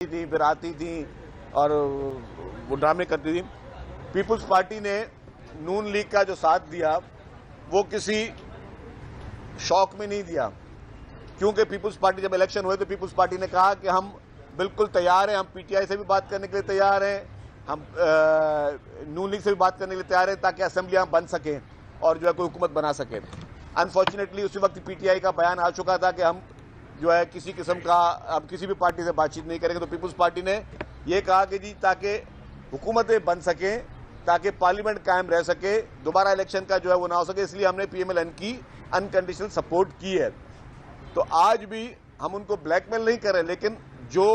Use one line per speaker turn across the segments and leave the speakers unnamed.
थी, फिर आती थी और वो ड्रामे करती थी। पीपुल्स पार्टी ने नून लीग का जो साथ दिया वो किसी शौक में नहीं दिया, क्योंकि पीपुल्स पार्टी जब इलेक्शन हुए तो पीपुल्स पार्टी ने कहा कि हम बिल्कुल तैयार हैं, हम पीटीआई से भी बात करने के लिए तैयार हैं, हम नून लीग से भी बात करने के लिए तैयार हैं ताकि असेंबली हम बन सकें और जो है कोई हुकूमत बना सके। अनफॉर्चुनेटली उसी वक्त पीटीआई का बयान आ चुका था कि हम जो है किसी किस्म का अब किसी भी पार्टी से बातचीत नहीं करेंगे। तो पीपुल्स पार्टी ने यह कहा कि जी ताकि हुकूमतें बन सकें, ताकि पार्लियामेंट कायम रह सके, दोबारा इलेक्शन का जो है वो ना हो सके, इसलिए हमने पीएमएलएन की अनकंडीशनल सपोर्ट की है। तो आज भी हम उनको ब्लैकमेल नहीं कर रहे, लेकिन जो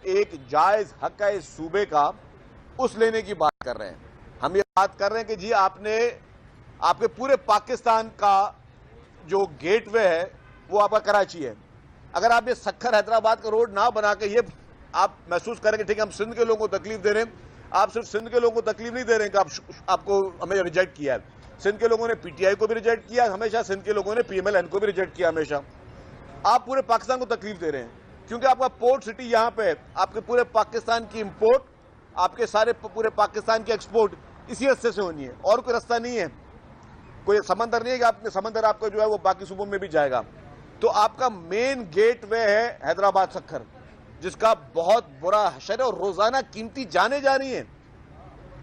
एक जायज हक है इस सूबे का उस लेने की बात कर रहे हैं। हम ये बात कर रहे हैं कि जी आपने आपके पूरे पाकिस्तान का जो गेटवे है वो आपका कराची है। अगर आप ये सक्खर हैदराबाद का रोड ना बना के ये आप महसूस करेंगे ठीक है हम सिंध के लोगों को तकलीफ दे रहे हैं, आप सिर्फ सिंध के लोगों को तकलीफ नहीं दे रहे हैं कि आपको हमें रिजेक्ट किया है। सिंध के लोगों ने पीटीआई को भी रिजेक्ट किया हमेशा, सिंध के लोगों ने पीएमएलएन को भी रिजेक्ट किया हमेशा। आप पूरे पाकिस्तान को तकलीफ दे रहे हैं क्योंकि आपका पोर्ट सिटी यहां पे है, आपके पूरे पाकिस्तान की इंपोर्ट, आपके सारे पूरे पाकिस्तान की एक्सपोर्ट इसी रास्ते से होनी है और कोई रास्ता नहीं है, कोई समंदर नहीं है कि आपके समंदर आपको जो है वो बाकी सूबों में भी जाएगा। तो आपका मेन गेट वे है हैदराबाद सक्खर, जिसका बहुत बुरा हशर है और रोजाना कीमती जाने जा रही हैं।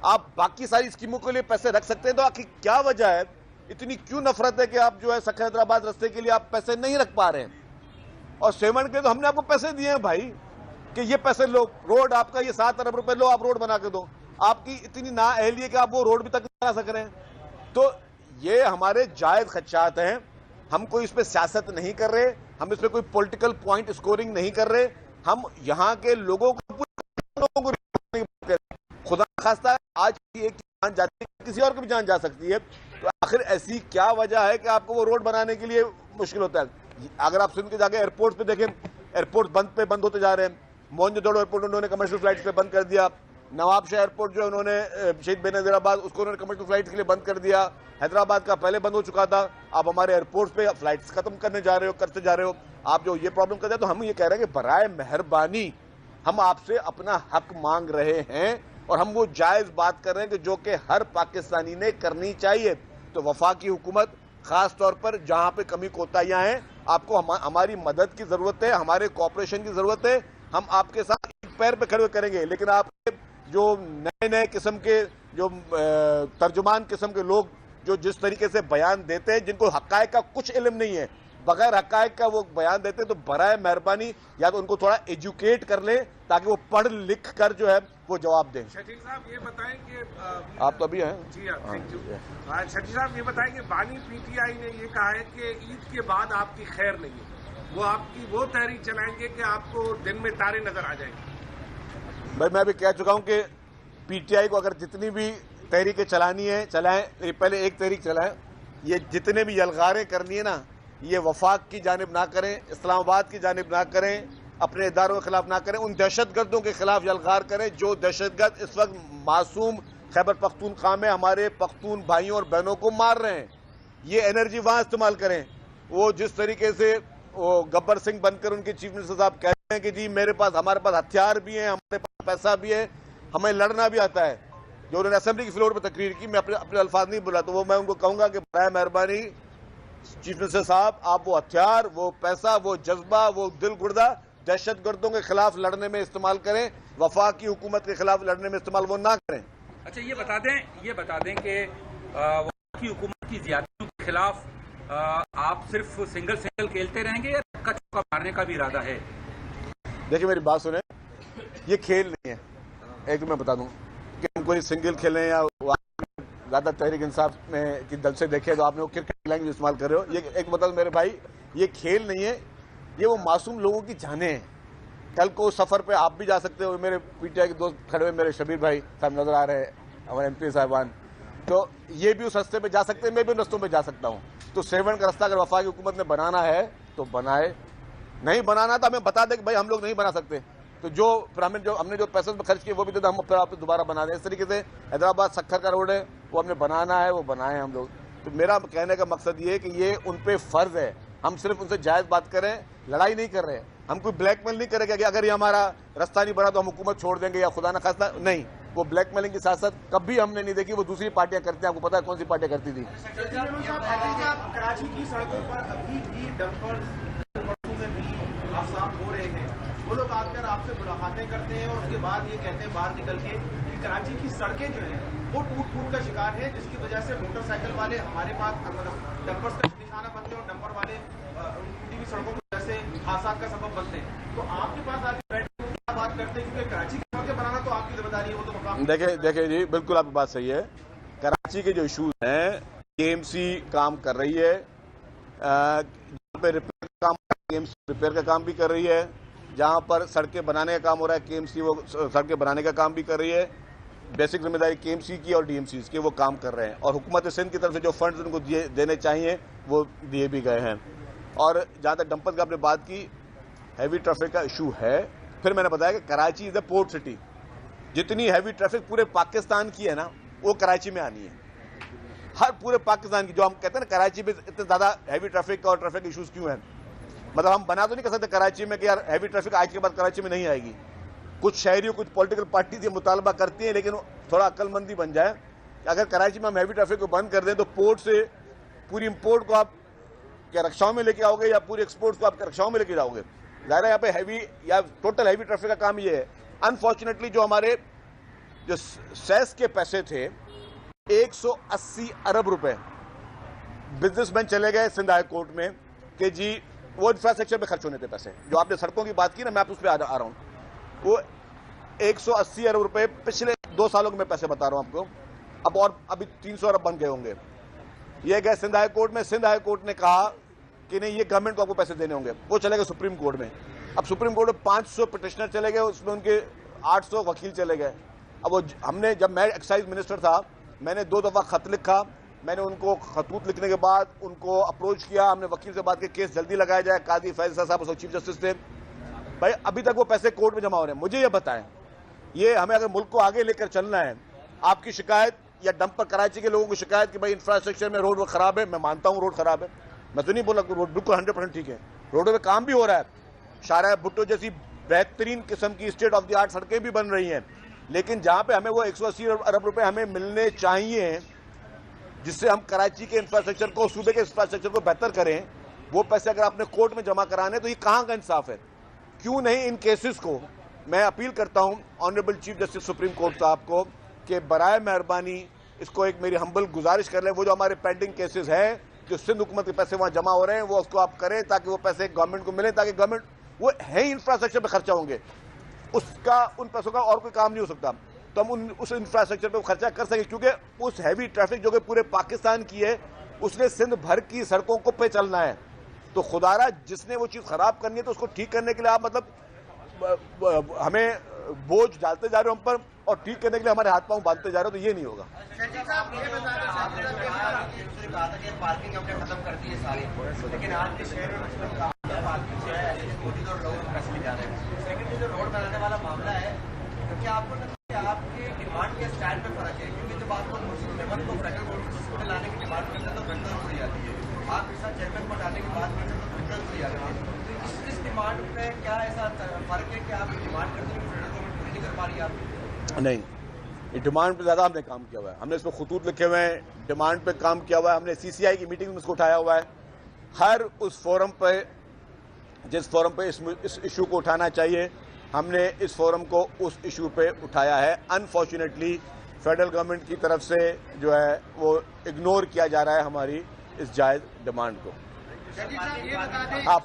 आप बाकी सारी स्कीमों के लिए पैसे रख सकते हैं, तो आखिर क्या वजह है, इतनी क्यों नफरत है कि आप जो है सक्खर हैदराबाद रास्ते के लिए आप पैसे नहीं रख पा रहे हैं? और सेवन के तो हमने आपको पैसे दिए हैं भाई कि ये पैसे लो, रोड आपका ये 7 अरब रुपए लो, आप रोड बना के दो। आपकी इतनी ना अहली है कि आप वो रोड भी तक नहीं बना सक रहे हैं। तो ये हमारे जायज खदशात हैं, हम कोई इस पर सियासत नहीं कर रहे, हम इस पर कोई पॉलिटिकल पॉइंट स्कोरिंग नहीं कर रहे, हम यहाँ के लोगों को खुदा खास्ता आज की एक जान जाती है, किसी और की भी जान जा सकती है। तो आखिर ऐसी क्या वजह है कि आपको वो रोड बनाने के लिए मुश्किल होता है? अगर आप सिंध के जाके एयरपोर्ट पे देखें, एयरपोर्ट बंद होते जा रहे हैं। मोहनजोदड़ो एयरपोर्ट उन्होंने कमर्शियल फ्लाइट्स पे बंद कर दिया, नवाबशाह एयरपोर्ट जो है उन्होंने शहीद बेनजीराबाद उसको उन्होंने कमर्शियल फ्लाइट्स के लिए बंद कर दिया। हैदराबाद का पहले बंद हो चुका था, आप हमारे एयरपोर्ट्स पे फ्लाइट्स खत्म करते जा रहे हो, आप जो ये प्रॉब्लम करते हैं। तो हम ये कह रहे हैं कि बराए मेहरबानी हम आपसे अपना हक मांग रहे हैं और हम वो जायज बात कर रहे हैं कि जो कि हर पाकिस्तानी ने करनी चाहिए। तो वफाकी हुकूमत खास तौर पर जहां पे कमी कोताहियां हैं, आपको हमारी मदद की जरूरत है, हमारे कोऑपरेशन की जरूरत है। हम आपके साथ एक पैर पे खड़े करेंगे, लेकिन आपके जो नए किस्म के जो तर्जुमान किस्म के लोग जो जिस तरीके से बयान देते हैं, जिनको हकायक का कुछ इल्म नहीं है, बगैर हकायक का वो बयान देते हैं, तो बराए मेहरबानी या तो उनको थोड़ा एजुकेट कर लें ताकि वो पढ़ लिख कर जो है वो जवाब दें।
शकील साहब ये बताएं कि
आप तो अभी हैं
जी हाँ, थैंक यू। शकील साहब ये बताएं कि बानी पीटीआई ने ये कहा है कि ईद के बाद आपकी खैर नहीं है, वो आपकी वो तहरीक चलाएंगे कि आपको दिन में तारे नजर आ जाएंगे।
भाई मैं भी कह चुका हूं कि पीटीआई को अगर जितनी भी तहरीकें चलानी है चलाएं, पहले एक तहरीक चलाएं। ये जितने भी यलगारें करनी है ना, ये वफाक की जानिब ना करें, इस्लामाबाद की जानिब ना करें, अपने इदारों के खिलाफ ना करें, उन दहशतगर्दों के खिलाफ यलगार करें जो दहशतगर्द इस वक्त मासूम खैबर पख्तूनख्वा में हमारे पख्तून भाइयों और बहनों को मार रहे हैं। ये एनर्जी वहां इस्तेमाल करें। वो जिस तरीके से वो गब्बर सिंह बनकर उनके चीफ मिनिस्टर साहब कहते हैं कि जी हमारे पास हथियार भी हैं, हमारे पास पैसा भी है, हमें लड़ना भी आता है, जो उन्होंने असेंबली की फ्लोर पर तकरीर की, मैं अपने अल्फाज नहीं बोला, तो वो मैं उनको कहूंगा कि बराए मेहरबानी चीफ मिनिस्टर साहब आप वो हथियार, वो पैसा, वो जज्बा, वो दिल गुर्दा दहशतगर्दों के खिलाफ लड़ने में इस्तेमाल करें, वफाकी हुकूमत के खिलाफ लड़ने में इस्तेमाल वो ना करें।
अच्छा ये बता दें कि वफाकी हुकूमत की ज़्यादतियों के खिलाफ आप सिर्फ सिंगल खेलते रहेंगे या चक्का चौका मारने का भी इरादा है?
देखिए मेरी बात सुने, ये खेल नहीं है। एक तो मैं बता दूं कि हम कोई सिंगल खेलें या ज्यादा तहरीक इंसाफ में की दल से देखे तो आपने वो क्रिकेट लैंग्वेज इस्तेमाल कर रहे हो। ये एक बता मेरे भाई, ये खेल नहीं है, ये वो मासूम लोगों की जानें हैं। कल को सफर पे आप भी जा सकते हो, मेरे पीटीआई के दोस्त खड़े हुए मेरे शबीर भाई साहब नजर आ रहे हैं, हमारे एमपी साहबान, तो ये भी उस रास्ते पे जा सकते हैं, मैं भी उन रस्तों पे जा सकता हूँ। तो 7 का रास्ता अगर वफाकी हुकूमत ने बनाना है तो बनाए, नहीं बनाना तो हमें बता दे कि भाई हम लोग नहीं बना सकते, तो जो फिर हमने जो पैसे खर्च किए वो भी हम फिर आप दोबारा बना दें। इस तरीके से हैदराबाद सक्खर का रोड है, वो हमने बनाना है, वो बनाए हम लोग। तो मेरा कहने का मकसद ये है कि ये उन पे फर्ज है, हम सिर्फ उनसे जायज बात करें, लड़ाई नहीं कर रहे हैं। हम कोई ब्लैकमेल नहीं करेंगे कि अगर ये हमारा रास्ता नहीं बना तो हम हुकूमत छोड़ देंगे या खुदा न खास्ता नहीं। वो ब्लैकमेलिंग के साथ साथ कभी हमने नहीं देखी, वो दूसरी पार्टियां करती हैं। आपको पता है कौन सी पार्टियां करती थी?
कराची की सड़कों पर अभी भी डंपर में भी हादसा हो रहे हैं। वो लोग आकर आपसे मुलाकातें करते हैं और उसके बाद ये कहते हैं बाहर निकल के कि कराची की सड़कें जो हैं वो टूट का शिकार है, जिसकी वजह से मोटरसाइकिल वाले हमारे पास डंपर्स का निशाना बनते हैं और डंपर वाले टूटी हुई सड़कों की वजह से हादसा का सबब बनते हैं। तो आपके पास आगे क्या बात करते हैं, क्योंकि कराची की सड़कें बनाना तो आपकी जिम्मेदारी है, वो तो मकाम।
देखिए जी, बिल्कुल आपकी बात सही है। कराची के जो इशूज हैं केएमसी काम कर रही है, जहाँ पे रिपेयर का काम भी कर रही है, जहाँ पर सड़कें बनाने का काम हो रहा है केएमसी वो सड़कें बनाने का काम भी कर रही है। बेसिक जिम्मेदारी केएमसी की और डीएमसी की, वो काम कर रहे हैं और हुकूमत सिंध की तरफ से जो फंड्स उनको देने चाहिए वो दिए भी गए हैं। और जहाँ तक डंपर की आपने बात की, हैवी ट्रैफिक का इशू है। फिर मैंने बताया कि Karachi is the port city. जितनी हैवी ट्रैफिक पूरे पाकिस्तान की है ना, वो कराची में आनी है। हर पूरे पाकिस्तान की, जो हम कहते हैं ना कराची में इतने ज्यादा हैवी ट्रैफिक और ट्रैफिक इशूज क्यों हैं, मतलब हम बना तो नहीं कर सकते कराची में कि यार हैवी ट्रैफिक आज के बाद कराची में नहीं आएगी। कुछ शहरियों, कुछ पॉलिटिकल पार्टी ये मुतालबा करती हैं, लेकिन थोड़ा अक्लमंदी बन जाए कि अगर कराची में हम हैवी ट्रैफिक को बंद कर दें तो पोर्ट से पूरी इम्पोर्ट को आप क्या रिक्शाओं में लेके आओगे या पूरी एक्सपोर्ट्स को आप रिक्शाओं में लेके जाओगे? ज़ाहिर है यहाँ पे हैवी या टोटल हैवी ट्रैफिक का काम ये है। अनफॉर्चुनेटली जो हमारे जो सेस के पैसे थे 180 अरब रुपए बिजनेसमैन चले गए सिंध हाई कोर्ट में कि जी वो इंफ्रास्ट्रक्चर पे खर्च होने थे पैसे। जो आपने सड़कों की बात की ना, मैं आप उस पर आ रहा हूँ। वो 180 अरब रुपए पिछले 2 सालों में मैं पैसे बता रहा हूँ आपको, अब और अभी 300 अरब बन गए होंगे। ये गए सिंध हाई कोर्ट में, सिंध हाई कोर्ट ने कहा कि नहीं ये गवर्नमेंट को आपको पैसे देने होंगे। वो चले गए सुप्रीम कोर्ट में। अब सुप्रीम कोर्ट में 500 पिटिशनर चले गए, उसमें उनके 800 वकील चले गए। अब वो हमने, जब मैं एक्साइज मिनिस्टर था, मैंने 2 दफ़ा खत लिखा। मैंने उनको खतूत लिखने के बाद उनको अप्रोच किया, हमने वकील से बात की केस जल्दी लगाया जाए। काजी फैजल साहब उस चीफ जस्टिस थे। भाई अभी तक वो पैसे कोर्ट में जमा हो रहे हैं। मुझे ये बताएं, ये हमें अगर मुल्क को आगे लेकर चलना है, आपकी शिकायत या डंपर कराची के लोगों की शिकायत कि भाई इंफ्रास्ट्रक्चर में रोड खराब है, मैं मानता हूँ रोड खराब है, मैं तो नहीं बोला रोड बिल्कुल 100% ठीक है, रोडों में काम भी हो रहा है। शाहराह भुट्टो जैसी बेहतरीन किस्म की स्टेट ऑफ द आर्ट सड़कें भी बन रही हैं, लेकिन जहाँ पे हमें वो 180 अरब रुपए हमें मिलने चाहिए जिससे हम कराची के इंफ्रास्ट्रक्चर को, सूबे के इंफ्रास्ट्रक्चर को बेहतर करें, वो पैसे अगर आपने कोर्ट में जमा कराने तो ये कहाँ का इंसाफ है? क्यों नहीं इन केसेस को? मैं अपील करता हूँ honourable chief justice supreme court साहब को कि बराए मेहरबानी इसको एक मेरी हम्बल गुजारिश कर लें, वो जो हमारे पेंडिंग केसेस हैं, जो सिंध हुकूमत के पैसे वहाँ जमा हो रहे हैं, वो उसको आप करें ताकि वो पैसे गवर्नमेंट को मिले, ताकि गवर्नमेंट, वो है ही इंफ्रास्ट्रक्चर पे खर्चा होंगे, उसका उन पैसों का और कोई काम नहीं हो सकता, तो हम उस इंफ्रास्ट्रक्चर पे खर्चा कर सकें। क्योंकि उस हैवी ट्रैफिक जो कि पूरे पाकिस्तान की है, उसने सिंध भर की सड़कों को पे चलना है। तो खुदारा जिसने वो चीज़ खराब करनी है तो उसको ठीक करने के लिए आप मतलब हमें बोझ डालते जा रहे हो हम पर, और ठीक करने के लिए हमारे हाथ पांव बांधते जा रहे हो, तो ये नहीं होगा।
पार्किंग हमने खत्म कर दी है सारी, लेकिन आज के शहर में पार्किंग जो है लोग जा रहे हैं। सेकंडली जो रोड बनाने वाला मामला है, तो क्या आपको लगता है आपके डिमांड के स्टैंड पे फर्क है? क्योंकि जब आपको मुस्लिम मेंबर को फ्रेडरल कोर्ट में लाने की डिमांड करते हैं तो फ्रेडरल हो जाती है, आप इस चेयरमैन को हटाने की बात करते हैं तो फ्रेडरल हो जाती है। तो इस डिमांड में क्या ऐसा फर्क है कि आप डिमांड करते हैं फ्रेडरल गवर्नमेंट पूरी नहीं कर पा रही है? आप
नहीं, ये डिमांड पे ज़्यादा हमने काम किया हुआ है, हमने इसमें खतूत लिखे हुए हैं, डिमांड पे काम किया हुआ है, हमने CCI की मीटिंग में इसको उठाया हुआ है। हर उस फोरम पे, जिस फोरम पे इस इशू को उठाना चाहिए, हमने इस फोरम को उस इशू पे उठाया है। अनफॉर्चुनेटली फेडरल गवर्नमेंट की तरफ से जो है वो इग्नोर किया जा रहा है हमारी इस जायज़ डिमांड को।
आप